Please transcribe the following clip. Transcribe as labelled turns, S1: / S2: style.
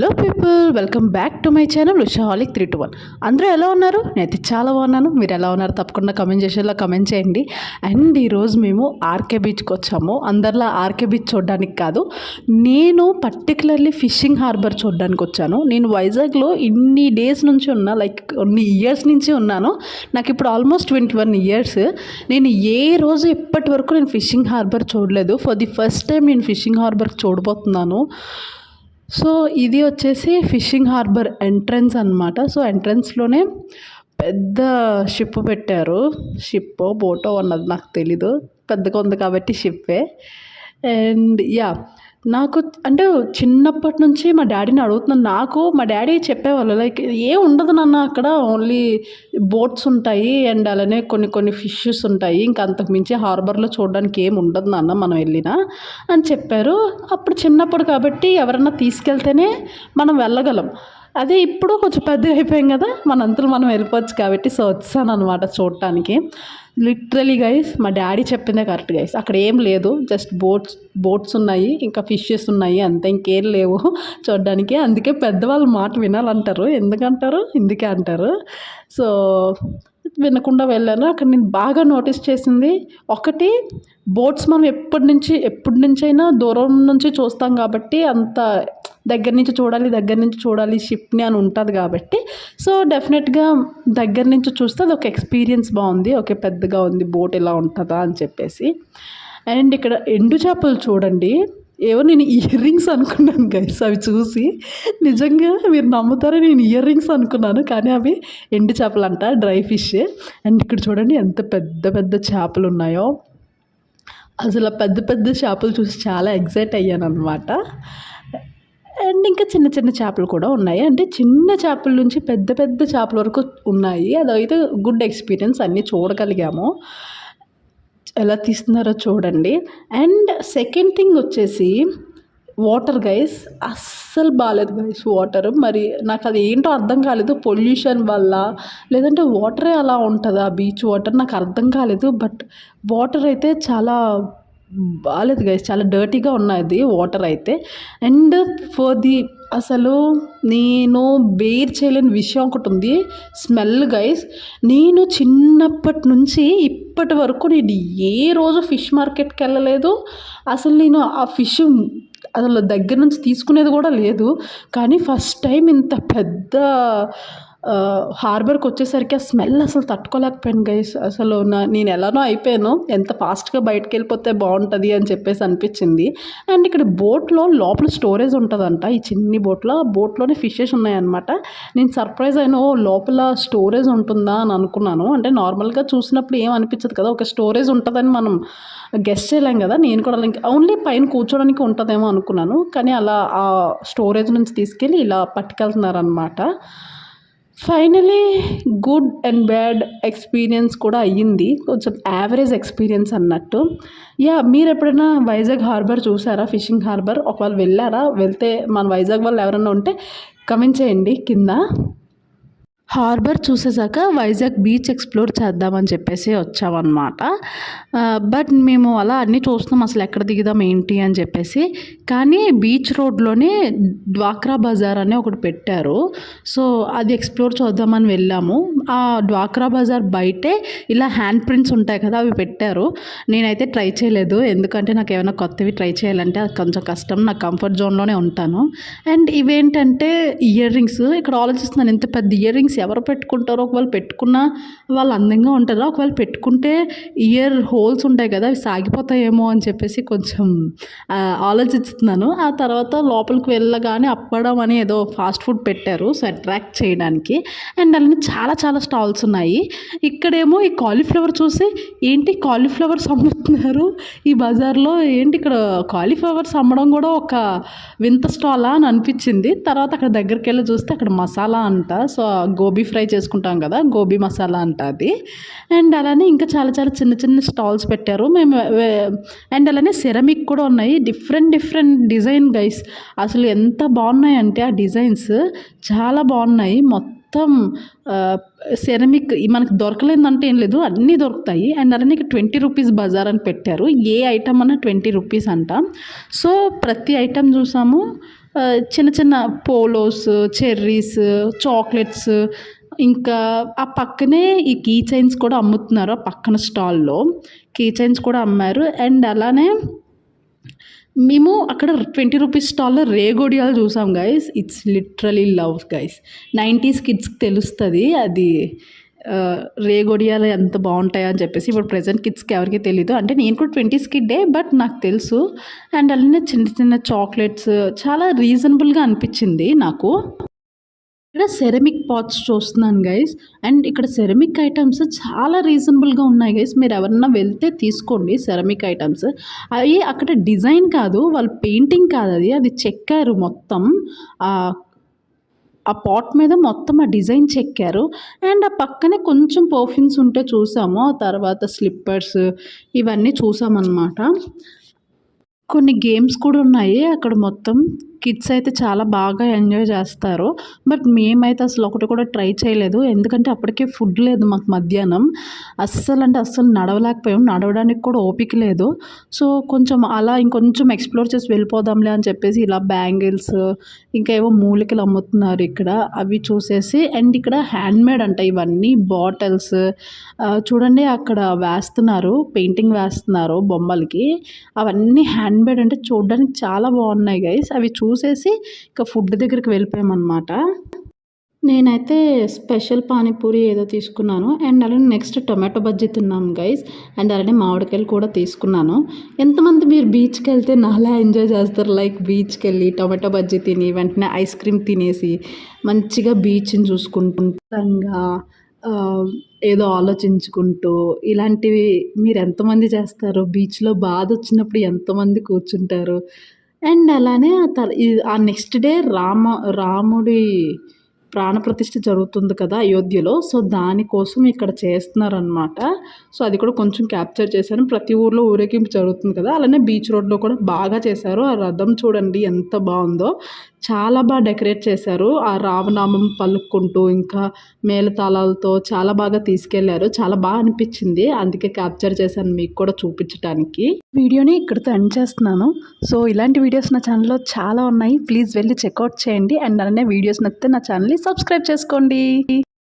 S1: Hello people, welcome back to my channel ఉషాహాలిక్ 321. అందరూ ఎలా ఉన్నారు? నేనైతే చాలా బాగున్నాను. మీరు ఎలా ఉన్నారు? తప్పకుండా కమెంట్ చేసేలా కమెంట్ చేయండి. అండ్ ఈరోజు మేము ఆర్కే బీచ్కి వచ్చాము. అందరిలా ఆర్కే బీచ్ చూడడానికి కాదు, నేను పర్టికులర్లీ ఫిషింగ్ హార్బర్ చూడడానికి వచ్చాను. నేను వైజాగ్లో ఇన్ని డేస్ నుంచి ఉన్నా, లైక్ కొన్ని ఇయర్స్ నుంచి ఉన్నాను. నాకు ఇప్పుడు ఆల్మోస్ట్ 21 ఇయర్స్. నేను ఏ రోజు ఇప్పటి వరకు నేను ఫిషింగ్ హార్బర్ చూడలేదు. ఫర్ ది ఫస్ట్ టైం నేను ఫిషింగ్ హార్బర్ చూడబోతున్నాను. సో ఇది వచ్చేసి ఫిషింగ్ హార్బర్ ఎంట్రన్స్ అనమాట. సో ఎంట్రన్స్లోనే పెద్ద షిప్ పెట్టారు. షిప్పో బోటో అన్నది నాకు తెలీదు, పెద్దగా ఉంది కాబట్టి షిప్పే. అండ్ నాకు అంటే చిన్నప్పటి నుంచి మా డాడీని అడుగుతున్నాను. మా డాడీ చెప్పేవాళ్ళు, లైక్ ఏం ఉండదు నాన్న, అక్కడ ఓన్లీ బోట్స్ ఉంటాయి అండ్ అలానే కొన్ని ఫిషెస్ ఉంటాయి, ఇంకా అంతకు మించి హార్బర్లో చూడడానికి ఏం ఉండదు నాన్న మనం వెళ్ళినా అని చెప్పారు. అప్పుడు చిన్నప్పుడు కాబట్టి ఎవరన్నా తీసుకెళ్తేనే మనం వెళ్ళగలం. అదే ఇప్పుడు కొంచెం పెద్దగా అయిపోయాం కదా, మనంతలో మనం వెళ్ళిపోవచ్చు కాబట్టి. సో వచ్చాను అనమాట చూడటానికి. లిటరలీ గైస్, మా డాడీ చెప్పిందే కరెక్ట్ గైస్. అక్కడ ఏం లేదు, జస్ట్ బోట్స్ ఉన్నాయి, ఇంకా ఫిషెస్ ఉన్నాయి, అంతే, ఇంకేం లేవు చూడడానికి. అందుకే పెద్దవాళ్ళ మాట వినాలంటారు. ఎందుకంటారు? ఇందుకే అంటారు. సో వినకుండా వెళ్ళాను. అక్కడ నేను బాగా నోటీస్ చేసింది ఒకటి, బోట్స్ మనం ఎప్పటి నుంచైనా దూరం నుంచి చూస్తాం కాబట్టి, అంత దగ్గర నుంచి చూడాలి షిప్ని అని ఉంటుంది కాబట్టి, సో డెఫినెట్గా దగ్గర నుంచి చూస్తే అది ఒక ఎక్స్పీరియన్స్ బాగుంది. ఓకే, పెద్దగా ఉంది బోట్, ఇలా ఉంటుందా అని చెప్పేసి. అండ్ ఇక్కడ ఎండు చేపలు చూడండి. ఏవో నేను ఇయర్ రింగ్స్ అనుకున్నాను గైస్, అవి చూసి నిజంగా మీరు నమ్ముతారో, నేను ఇయర్ రింగ్స్ అనుకున్నాను, కానీ అవి ఎండు చేపలు అంట, డ్రై ఫిష్. అండ్ ఇక్కడ చూడండి ఎంత పెద్ద పెద్ద చేపలు ఉన్నాయో. అసలు పెద్ద పెద్ద చేపలు చూసి చాలా ఎగ్జైట్ అయ్యాను అనమాట. అండ్ ఇంకా చిన్న చిన్న చేపలు కూడా ఉన్నాయి. అంటే చిన్న చేపల నుంచి పెద్ద పెద్ద చేపల వరకు ఉన్నాయి. అదైతే గుడ్ ఎక్స్పీరియన్స్, అన్నీ చూడగలిగాము. ఎలా తీస్తున్నారో చూడండి. అండ్ సెకండ్ థింగ్ వచ్చేసి వాటర్ గైస్, అస్సలు బాగాలేదు గైస్ వాటర్. మరి నాకు అది ఏంటో అర్థం కాలేదు, పొల్యూషన్ వల్ల లేదంటే వాటరే అలా ఉంటుందా బీచ్ వాటర్, నాకు అర్థం కాలేదు. బట్ వాటర్ అయితే చాలా బాగాలేదు గైస్, చాలా డర్టీగా ఉన్నది వాటర్ అయితే. అండ్ అసలు నేను బేర్ చేయలేని విషయం ఒకటి ఉంది, స్మెల్ గైస్. నేను చిన్నప్పటి నుంచి ఇప్పటి వరకు నేను ఏ రోజు ఫిష్ మార్కెట్కి వెళ్ళలేదు. అసలు నేను ఆ ఫిష్ అసలు దగ్గర నుంచి తీసుకునేది కూడా లేదు. కానీ ఫస్ట్ టైం ఇంత పెద్ద హార్బర్కి వచ్చేసరికి ఆ స్మెల్ అసలు తట్టుకోలేకపోయాను గైస్. అసలు నేను ఎలానో అయిపోయాను, ఎంత ఫాస్ట్గా బయటకు వెళ్ళిపోతే బాగుంటుంది అని చెప్పేసి అనిపించింది. అండ్ ఇక్కడ బోట్లో లోపల స్టోరేజ్ ఉంటుందంట, ఈ చిన్ని బోట్లోనే ఫిషెస్ ఉన్నాయన్నమాట. నేను సర్ప్రైజ్ అయిన, లోపల స్టోరేజ్ ఉంటుందా అని అనుకున్నాను. అంటే నార్మల్గా చూసినప్పుడు ఏం అనిపించదు కదా, ఒక స్టోరేజ్ ఉంటుందని మనం గెస్ట్ చేయలేం కదా. నేను కూడా ఓన్లీ పైన కూర్చోడానికి ఉంటుందేమో అనుకున్నాను, కానీ అలా ఆ స్టోరేజ్ నుంచి తీసుకెళ్ళి ఇలా పట్టుకెళ్తున్నారనమాట. Finally good and bad experience కూడా అయ్యింది, కొంచెం యావరేజ్ ఎక్స్పీరియన్స్ అన్నట్టు. మీరు ఎప్పుడైనా వైజాగ్ హార్బర్ చూసారా? ఫిషింగ్ హార్బర్ ఒకవేళ వెళ్ళారా? వెళ్తే మన వైజాగ్ వాళ్ళు ఎవరైనా ఉంటే కమెంట్ చేయండి కింద. హార్బర్ చూసేసాక వైజాగ్ బీచ్ ఎక్స్ప్లోర్ చేద్దామని చెప్పేసి వచ్చామన్నమాట. బట్ మేము అలా అన్నీ చూస్తున్నాం, అసలు ఎక్కడ దిగుదాం ఏంటి అని చెప్పేసి. కానీ బీచ్ రోడ్లోనే డ్వాక్రా బజార్ అని ఒకటి పెట్టారు. సో అది ఎక్స్ప్లోర్ చేద్దామని వెళ్ళాము. ఆ డ్వాక్రా బజార్ బయటే ఇలా హ్యాండ్ ప్రింట్స్ ఉంటాయి కదా, అవి పెట్టారు. నేనైతే ట్రై చేయలేదు, ఎందుకంటే నాకు ఏమైనా కొత్తవి ట్రై చేయాలంటే అది కొంచెం కష్టం, నాకు కంఫర్ట్ జోన్లోనే ఉంటాను. అండ్ ఇవేంటంటే ఇయర్ రింగ్స్. ఇక్కడ ఆలోచిస్తున్నాను, ఇంత పెద్ద ఇయర్ రింగ్స్ ఎవరు పెట్టుకుంటారో, ఒకవేళ పెట్టుకున్నా వాళ్ళు అందంగా ఉంటారా, ఒకవేళ పెట్టుకుంటే ఇయర్ హోల్స్ ఉంటాయి కదా, అవి సాగిపోతాయేమో అని చెప్పేసి కొంచెం ఆలోచిస్తున్నాను. ఆ తర్వాత లోపలికి వెళ్ళగానే అప్పడం అని ఏదో ఫాస్ట్ ఫుడ్ పెట్టారు, సో అట్రాక్ట్ చేయడానికి. అండ్ అలానే చాలా చాలా స్టాల్స్ ఉన్నాయి. ఇక్కడేమో ఈ కాలీఫ్లవర్ చూసి, ఏంటి కాలీఫ్లవర్స్ అమ్ముతున్నారు ఈ బజార్లో, ఏంటి ఇక్కడ కాలీఫ్లవర్స్ అమ్మడం కూడా ఒక వింత స్టాలా అని అనిపించింది. తర్వాత అక్కడ దగ్గరికి వెళ్ళి చూస్తే అక్కడ మసాలా అంట, సో గోబీ ఫ్రై చేసుకుంటాం కదా, గోబీ మసాలా అంట అది. అండ్ అలానే ఇంకా చాలా చాలా చిన్న చిన్న స్టాల్స్ పెట్టారు. అండ్ అలానే సెరమిక్ కూడా ఉన్నాయి, డిఫరెంట్ డిజైన్ గైస్. అసలు ఎంత బాగున్నాయంటే ఆ డిజైన్స్ చాలా బాగున్నాయి. మొత్తం సెరమిక్ మనకు దొరకలేదంటే ఏం లేదు, అన్నీ దొరుకుతాయి. అండ్ అలానే ఇక్కడ 20 రూపీస్ బజార్ అని పెట్టారు, ఏ ఐటమ్ అన్నా 20 రూపీస్ అంట. సో ప్రతి ఐటమ్ చూసాము, చిన్న చిన్న పోలోస్, చెర్రీస్, చాక్లెట్స్, ఇంకా ఆ పక్కనే ఈ కీ చైన్స్ కూడా అమ్ముతున్నారు. ఆ పక్కన స్టాల్‌లో కీ చైన్స్ కూడా అమ్మారు. అండ్ అలానే మేము అక్కడ 20 రూపీస్ స్టాల్‌లో రేగొడియాలు చూసాం guys. It's literally love guys. 90s కిడ్స్‌కి తెలుస్తది అది రేగొడియాలు ఎంత బావుంటాయో అని చెప్పేసి. ఇప్పుడు ప్రెజెంట్ కిడ్స్‌కి ఎవరికీ తెలీదు. అంటే నేను కూడా 20s కిడ్డే, బట్ నాకు తెలుసు. అండ్ అలానే చిన్న చిన్న చాక్లెట్స్ చాలా రీజనబుల్‌గా అనిపించింది నాకు. ఇక్కడ సెరమిక్ పాట్స్ చూస్తున్నాను గైస్. అండ్ ఇక్కడ సెరమిక్ ఐటమ్స్ చాలా రీజనబుల్‌గా ఉన్నాయి గైస్. మీరు ఎవరన్నా వెళ్తే తీసుకోండి సెరమిక్ ఐటమ్స్. అవి అక్కడ డిజైన్ కాదు, వాళ్ళు పెయింటింగ్ కాదు అది. అది చెక్కారు మొత్తం. ఆహ్, ఆ పాట్ మీద మొత్తం ఆ డిజైన్ చెక్కారు. అండ్ ఆ పక్కనే కొంచెం పర్ఫ్యూమ్స్ ఉంటే చూసాము. ఆ తర్వాత స్లిప్పర్స్ ఇవన్నీ చూసామన్నమాట. కొన్ని గేమ్స్ కూడా ఉన్నాయి అక్కడ మొత్తం. కిడ్స్ అయితే చాలా బాగా ఎంజాయ్ చేస్తారు. బట్ మేమైతే అసలు ఒకటి కూడా ట్రై చేయలేదు. ఎందుకంటే అప్పటికే ఫుడ్ లేదు మాకు మధ్యాహ్నం. అస్సలంటే అస్సలు నడవలేకపోయాం. నడవడానికి కూడా ఓపిక లేదు. సో, కొంచెం అలా ఇంకొంచెం ఎక్స్‌ప్లోర్ చేసి వెళ్ళిపోదాంలే అని చెప్పేసి ఇలా బ్యాంగిల్స్, ఇంకా ఏవో మూలికలు అమ్ముతున్నారు ఇక్కడ. అవి చూసేసి అండ్ ఇక్కడ హ్యాండ్‌మేడ్ అంట ఇవన్నీ బాటిల్స్. చూడండి అక్కడ వేస్తున్నారు. పెయింటింగ్ వేస్తున్నారు బొమ్మలకి. అవన్నీ హ్యాండ్‌మేడ్ అంటే చూడ్డానికి చాలా బాగున్నాయి గైస్. అవి చూసేసి ఇక ఫుడ్ దగ్గరికి వెళ్ళిపోయామన్నమాట. నేనైతే స్పెషల్ పానీపూరి ఏదో తీసుకున్నాను. అండ్ అలానే నెక్స్ట్ టొమాటో బజ్జీ తిన్నాం గైస్. అండ్ అలానే మామిడికాయలు కూడా తీసుకున్నాను. ఎంతమంది మీరు బీచ్‌కెళ్తే నాలా ఎంజాయ్ చేస్తారు? లైక్ బీచ్‌కెళ్ళి టొమాటో బజ్జీ తిని వెంటనే ఐస్ క్రీమ్ తినేసి మంచిగా బీచ్‌ని చూసుకుంటూ ఆహ్, ఏదో ఆలోచించుకుంటూ ఇలాంటివి మీరు ఎంతమంది చేస్తారు? బీచ్‌లో బాధొచ్చినప్పుడు ఎంతమంది కూర్చుంటారు? అండ్ అలానే ఆ నెక్స్ట్ డే రాముడి ప్రాణప్రతిష్ఠ జరుగుతుంది కదా అయోధ్యలో. సో, దానికోసం ఇక్కడ చేస్తున్నారనమాట. సో, అది కూడా కొంచెం క్యాప్చర్ చేశాను. ప్రతి ఊర్లో ఊరేగింపు జరుగుతుంది కదా! అలానే బీచ్ రోడ్‌లో కూడా బాగా చేశారు. ఆ రథం చూడండి ఎంత బావుందో. చాలా డెకరేట్ చేశారు. ఆ రామనామం పలుక్కుంటూ ఇంకా మేళతాళాలతో చాలా బాగా తీసుకెళ్లారు. చాలా అనిపించింది. అందుకే క్యాప్చర్ చేశాను మీకు కూడా చూపించటానికి. వీడియోని ఇక్కడితో ఎండ్ చేస్తున్నాను. సో, ఇలాంటి వీడియోస్ నా ఛానల్‌లో చాలా ఉన్నాయి. ప్లీజ్ వెళ్లి చెక్‌ఔట్ చేయండి. అండ్ అలానే వీడియోస్ నచ్చితే నా ఛానల్‌ని సబ్స్క్రైబ్ చేసుకోండి.